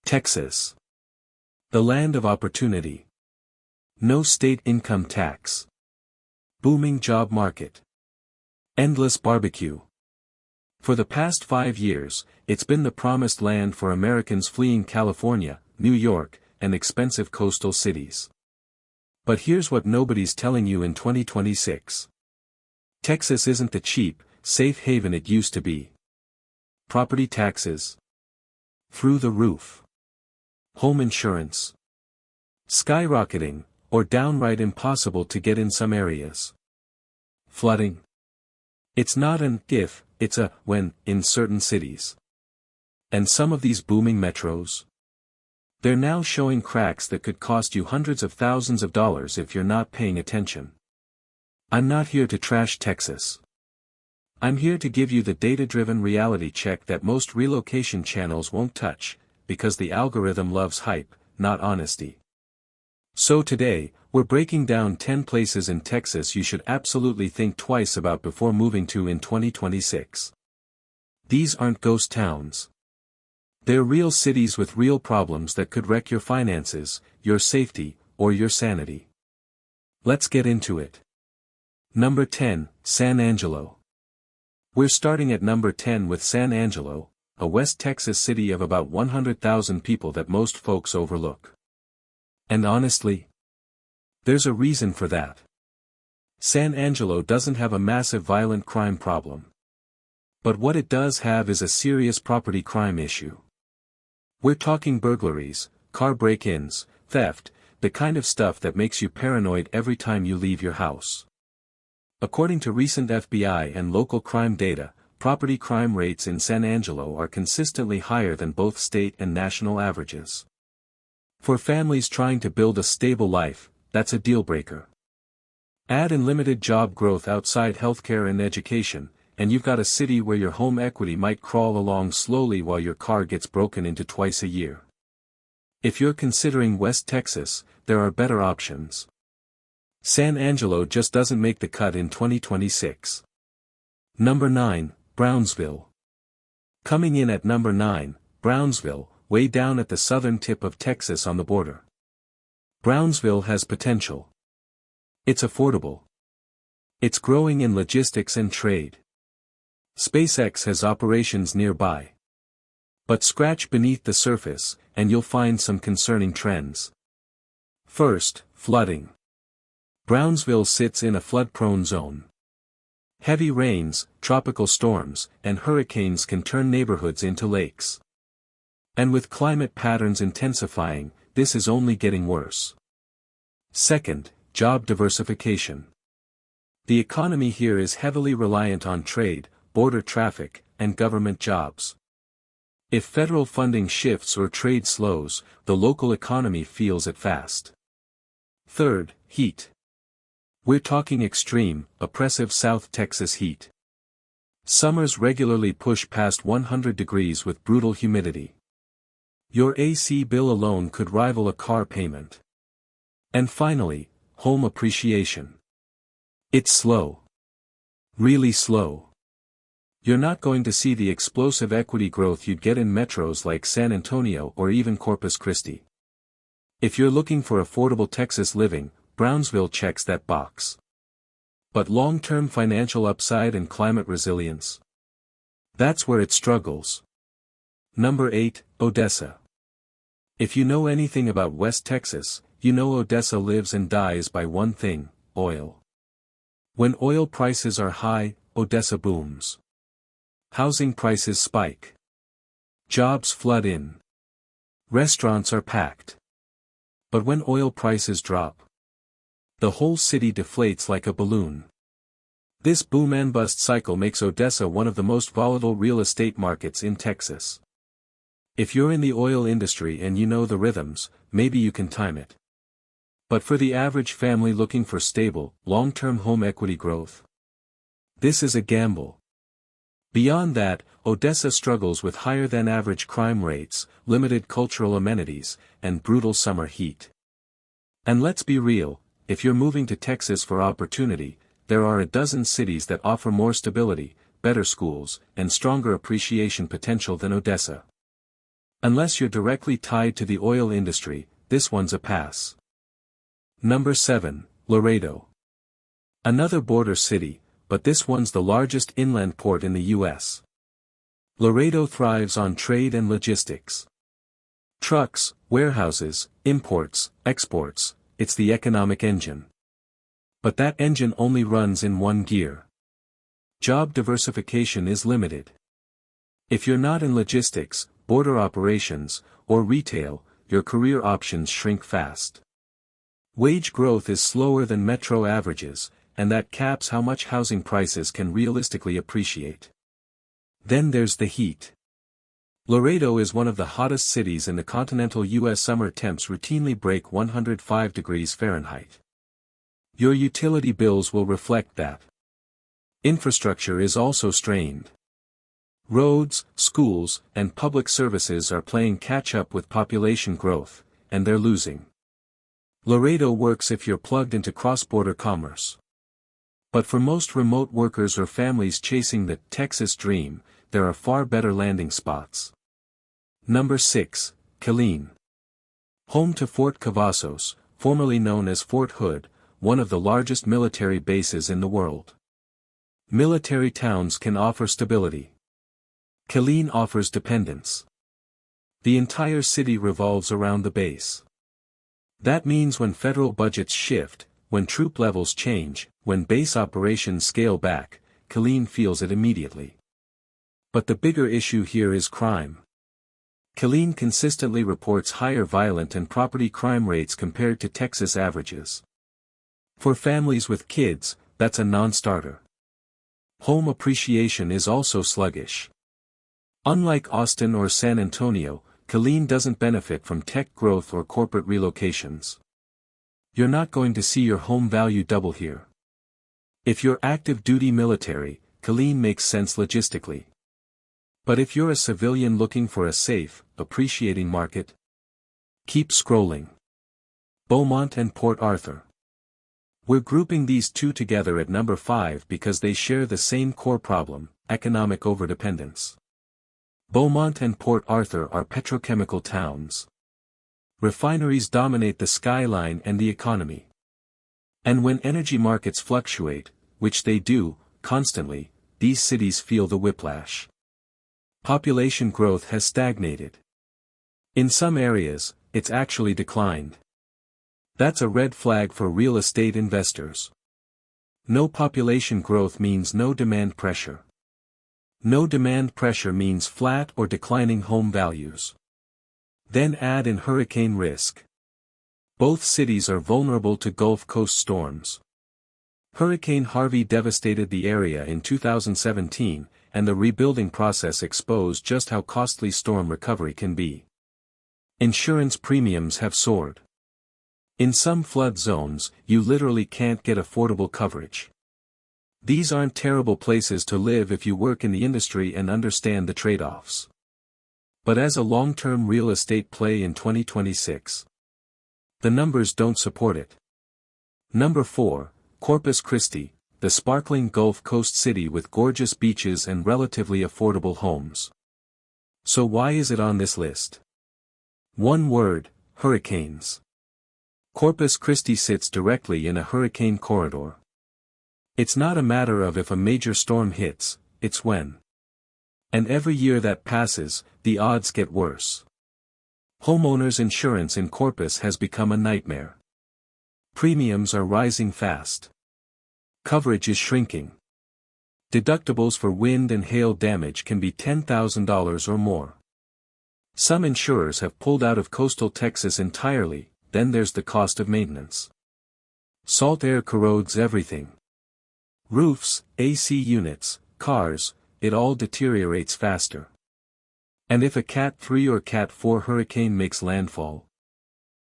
Texas. The land of opportunity. No state income tax. Booming job market. Endless barbecue. For the past 5 years, it's been the promised land for Americans fleeing California, New York, and expensive coastal cities. But here's what nobody's telling you in 2026. Texas isn't the cheap, safe haven it used to be. Property taxes. Through the roof. Home insurance. Skyrocketing, or downright impossible to get in some areas. Flooding. It's not an if, it's a when, in certain cities. And some of these booming metros? They're now showing cracks that could cost you hundreds of thousands of dollars if you're not paying attention. I'm not here to trash Texas. I'm here to give you the data-driven reality check that most relocation channels won't touch, because the algorithm loves hype, not honesty. So today, we're breaking down 10 places in Texas you should absolutely think twice about before moving to in 2026. These aren't ghost towns. They're real cities with real problems that could wreck your finances, your safety, or your sanity. Let's get into it. Number 10, San Angelo. We're starting at number 10 with San Angelo, a West Texas city of about 100,000 people that most folks overlook. And honestly, there's a reason for that. San Angelo doesn't have a massive violent crime problem. But what it does have is a serious property crime issue. We're talking burglaries, car break-ins, theft, the kind of stuff that makes you paranoid every time you leave your house. According to recent FBI and local crime data, property crime rates in San Angelo are consistently higher than both state and national averages. For families trying to build a stable life, that's a deal-breaker. Add in limited job growth outside healthcare and education, and you've got a city where your home equity might crawl along slowly while your car gets broken into twice a year. If you're considering West Texas, there are better options. San Angelo just doesn't make the cut in 2026. Number 9, Brownsville. Coming in at number 9, Brownsville, way down at the southern tip of Texas on the border. Brownsville has potential. It's affordable. It's growing in logistics and trade. SpaceX has operations nearby. But scratch beneath the surface, and you'll find some concerning trends. First, flooding. Brownsville sits in a flood-prone zone. Heavy rains, tropical storms, and hurricanes can turn neighborhoods into lakes. And with climate patterns intensifying, this is only getting worse. Second, job diversification. The economy here is heavily reliant on trade, border traffic, and government jobs. If federal funding shifts or trade slows, the local economy feels it fast. Third, heat. We're talking extreme, oppressive South Texas heat. Summers regularly push past 100 degrees with brutal humidity. Your AC bill alone could rival a car payment. And finally, home appreciation. It's slow. Really slow. You're not going to see the explosive equity growth you'd get in metros like San Antonio or even Corpus Christi. If you're looking for affordable Texas living, Brownsville checks that box. But long-term financial upside and climate resilience? That's where it struggles. Number 8, Odessa. If you know anything about West Texas, you know Odessa lives and dies by one thing, oil. When oil prices are high, Odessa booms. Housing prices spike. Jobs flood in. Restaurants are packed. But when oil prices drop, the whole city deflates like a balloon. This boom and bust cycle makes Odessa one of the most volatile real estate markets in Texas. If you're in the oil industry and you know the rhythms, maybe you can time it. But for the average family looking for stable, long-term home equity growth, this is a gamble. Beyond that, Odessa struggles with higher-than-average crime rates, limited cultural amenities, and brutal summer heat. And let's be real, if you're moving to Texas for opportunity, there are a dozen cities that offer more stability, better schools, and stronger appreciation potential than Odessa. Unless you're directly tied to the oil industry, this one's a pass. Number 7, Laredo. Another border city, but this one's the largest inland port in the U.S. Laredo thrives on trade and logistics. Trucks, warehouses, imports, exports, it's the economic engine. But that engine only runs in one gear. Job diversification is limited. If you're not in logistics, border operations, or retail, your career options shrink fast. Wage growth is slower than metro averages, and that caps how much housing prices can realistically appreciate. Then there's the heat. Laredo is one of the hottest cities in the continental U.S. Summer temps routinely break 105 degrees Fahrenheit. Your utility bills will reflect that. Infrastructure is also strained. Roads, schools, and public services are playing catch-up with population growth, and they're losing. Laredo works if you're plugged into cross-border commerce. But for most remote workers or families chasing the Texas dream, there are far better landing spots. Number 6, Killeen. Home to Fort Cavazos, formerly known as Fort Hood, one of the largest military bases in the world. Military towns can offer stability. Killeen offers dependence. The entire city revolves around the base. That means when federal budgets shift, when troop levels change, when base operations scale back, Killeen feels it immediately. But the bigger issue here is crime. Killeen consistently reports higher violent and property crime rates compared to Texas averages. For families with kids, that's a non-starter. Home appreciation is also sluggish. Unlike Austin or San Antonio, Killeen doesn't benefit from tech growth or corporate relocations. You're not going to see your home value double here. If you're active duty military, Killeen makes sense logistically. But if you're a civilian looking for a safe, appreciating market, keep scrolling. Beaumont and Port Arthur. We're grouping these two together at number 5 because they share the same core problem, economic overdependence. Beaumont and Port Arthur are petrochemical towns. Refineries dominate the skyline and the economy. And when energy markets fluctuate, which they do, constantly, these cities feel the whiplash. Population growth has stagnated. In some areas, it's actually declined. That's a red flag for real estate investors. No population growth means no demand pressure. No demand pressure means flat or declining home values. Then add in hurricane risk. Both cities are vulnerable to Gulf Coast storms. Hurricane Harvey devastated the area in 2017, and the rebuilding process exposed just how costly storm recovery can be. Insurance premiums have soared. In some flood zones, you literally can't get affordable coverage. These aren't terrible places to live if you work in the industry and understand the trade-offs. But as a long-term real estate play in 2026, the numbers don't support it. Number 4, Corpus Christi, the sparkling Gulf Coast city with gorgeous beaches and relatively affordable homes. So why is it on this list? One word, hurricanes. Corpus Christi sits directly in a hurricane corridor. It's not a matter of if a major storm hits, it's when. And every year that passes, the odds get worse. Homeowners insurance in Corpus has become a nightmare. Premiums are rising fast. Coverage is shrinking. Deductibles for wind and hail damage can be $10,000 or more. Some insurers have pulled out of coastal Texas entirely, then there's the cost of maintenance. Salt air corrodes everything. Roofs, AC units, cars, it all deteriorates faster. And if a Cat 3 or Cat 4 hurricane makes landfall,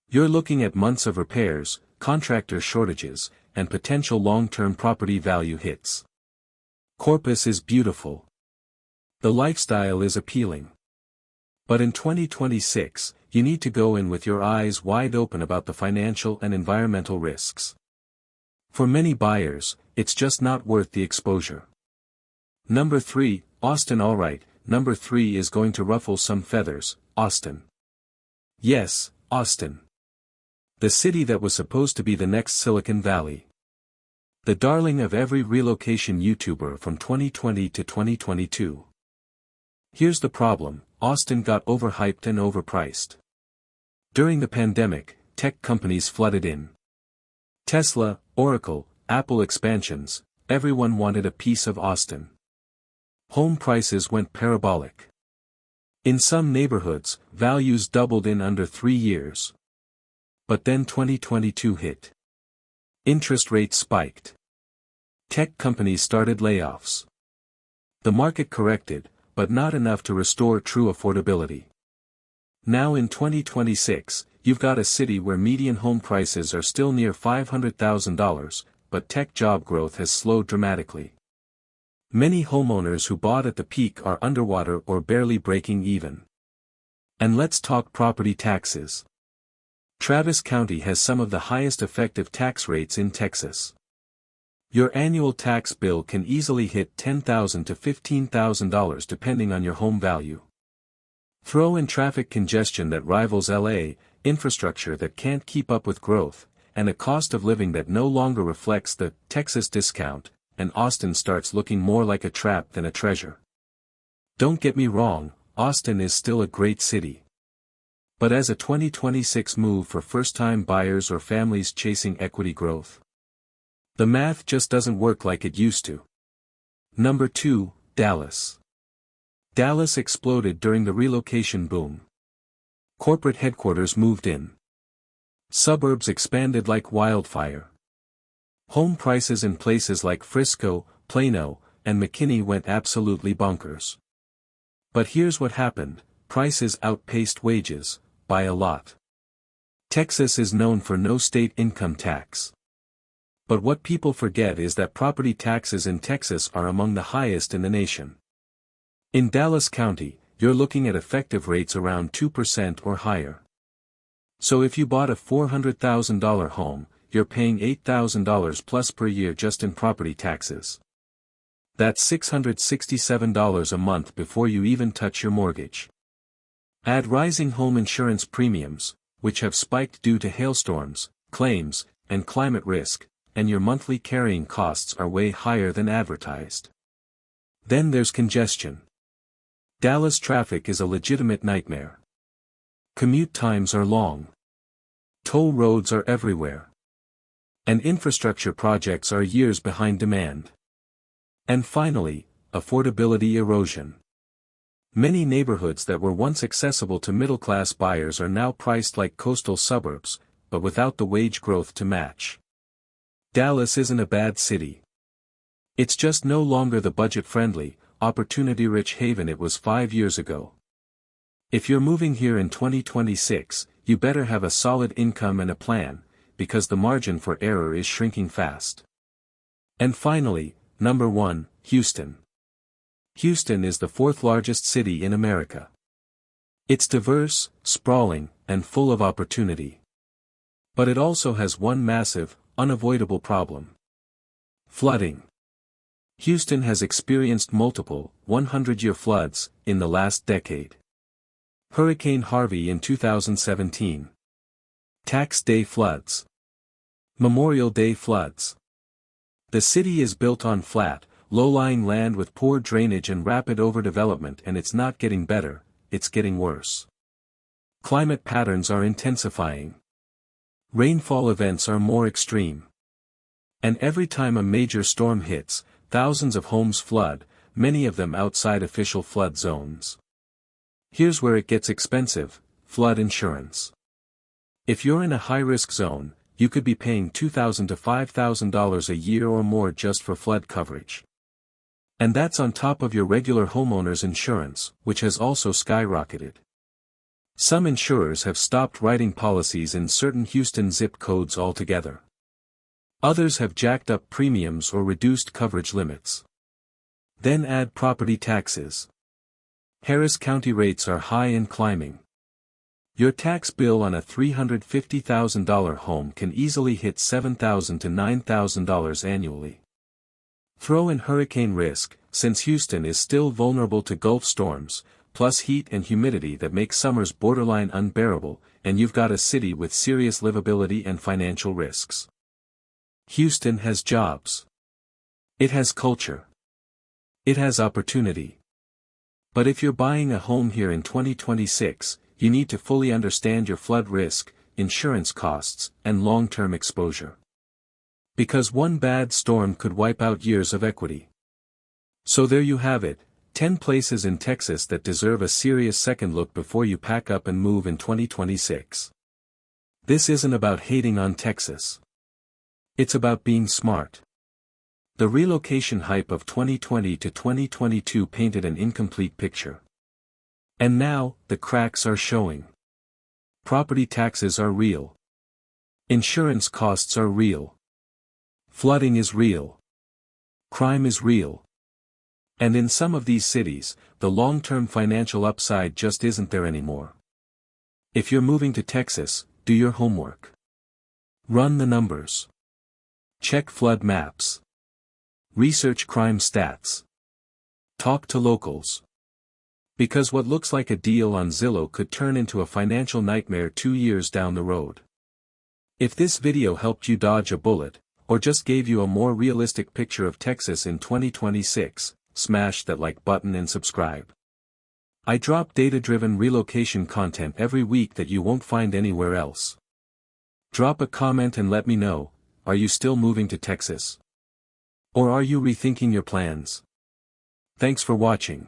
you're looking at months of repairs, contractor shortages, and potential long-term property value hits. Corpus is beautiful. The lifestyle is appealing. But in 2026, you need to go in with your eyes wide open about the financial and environmental risks. For many buyers, it's just not worth the exposure. Number 3, Austin. Alright, number 3 is going to ruffle some feathers, Austin. Yes, Austin. The city that was supposed to be the next Silicon Valley. The darling of every relocation YouTuber from 2020 to 2022. Here's the problem: Austin got overhyped and overpriced. During the pandemic, tech companies flooded in. Tesla, Oracle, Apple expansions, everyone wanted a piece of Austin. Home prices went parabolic. In some neighborhoods, values doubled in under 3 years. But then 2022 hit. Interest rates spiked. Tech companies started layoffs. The market corrected, but not enough to restore true affordability. Now in 2026, you've got a city where median home prices are still near $500,000, but tech job growth has slowed dramatically. Many homeowners who bought at the peak are underwater or barely breaking even. And let's talk property taxes. Travis County has some of the highest effective tax rates in Texas. Your annual tax bill can easily hit $10,000 to $15,000 depending on your home value. Throw in traffic congestion that rivals LA, infrastructure that can't keep up with growth, and a cost of living that no longer reflects the Texas discount, and Austin starts looking more like a trap than a treasure. Don't get me wrong, Austin is still a great city. But as a 2026 move for first-time buyers or families chasing equity growth, the math just doesn't work like it used to. Number 2, Dallas. Dallas exploded during the relocation boom. Corporate headquarters moved in. Suburbs expanded like wildfire. Home prices in places like Frisco, Plano, and McKinney went absolutely bonkers. But here's what happened: prices outpaced wages, by a lot. Texas is known for no state income tax. But what people forget is that property taxes in Texas are among the highest in the nation. In Dallas County, you're looking at effective rates around 2% or higher. So if you bought a $400,000 home, you're paying $8,000 plus per year just in property taxes. That's $667 a month before you even touch your mortgage. Add rising home insurance premiums, which have spiked due to hailstorms, claims, and climate risk, and your monthly carrying costs are way higher than advertised. Then there's congestion. Dallas traffic is a legitimate nightmare. Commute times are long. Toll roads are everywhere. And infrastructure projects are years behind demand. And finally, affordability erosion. Many neighborhoods that were once accessible to middle-class buyers are now priced like coastal suburbs, but without the wage growth to match. Dallas isn't a bad city. It's just no longer the budget-friendly, opportunity-rich haven it was 5 years ago. If you're moving here in 2026, you better have a solid income and a plan, because the margin for error is shrinking fast. And finally, number 1, Houston. Houston is the 4th largest city in America. It's diverse, sprawling, and full of opportunity. But it also has one massive, unavoidable problem: flooding. Houston has experienced multiple, 100-year floods, in the last decade. Hurricane Harvey in 2017. Tax Day floods. Memorial Day floods. The city is built on flat, low-lying land with poor drainage and rapid overdevelopment, and it's not getting better, it's getting worse. Climate patterns are intensifying. Rainfall events are more extreme. And every time a major storm hits, thousands of homes flood, many of them outside official flood zones. Here's where it gets expensive: flood insurance. If you're in a high-risk zone, you could be paying $2,000 to $5,000 a year or more just for flood coverage. And that's on top of your regular homeowner's insurance, which has also skyrocketed. Some insurers have stopped writing policies in certain Houston zip codes altogether. Others have jacked up premiums or reduced coverage limits. Then add property taxes. Harris County rates are high and climbing. Your tax bill on a $350,000 home can easily hit $7,000 to $9,000 annually. Throw in hurricane risk, since Houston is still vulnerable to Gulf storms, plus heat and humidity that make summers borderline unbearable, and you've got a city with serious livability and financial risks. Houston has jobs. It has culture. It has opportunity. But if you're buying a home here in 2026, you need to fully understand your flood risk, insurance costs, and long-term exposure. Because one bad storm could wipe out years of equity. So there you have it, 10 places in Texas that deserve a serious second look before you pack up and move in 2026. This isn't about hating on Texas. It's about being smart. The relocation hype of 2020 to 2022 painted an incomplete picture. And now, the cracks are showing. Property taxes are real. Insurance costs are real. Flooding is real. Crime is real. And in some of these cities, the long-term financial upside just isn't there anymore. If you're moving to Texas, do your homework. Run the numbers. Check flood maps. Research crime stats. Talk to locals. Because what looks like a deal on Zillow could turn into a financial nightmare 2 years down the road. If this video helped you dodge a bullet, or just gave you a more realistic picture of Texas in 2026, smash that like button and subscribe. I drop data-driven relocation content every week that you won't find anywhere else. Drop a comment and let me know, are you still moving to Texas? Or are you rethinking your plans? Thanks for watching.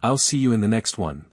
I'll see you in the next one.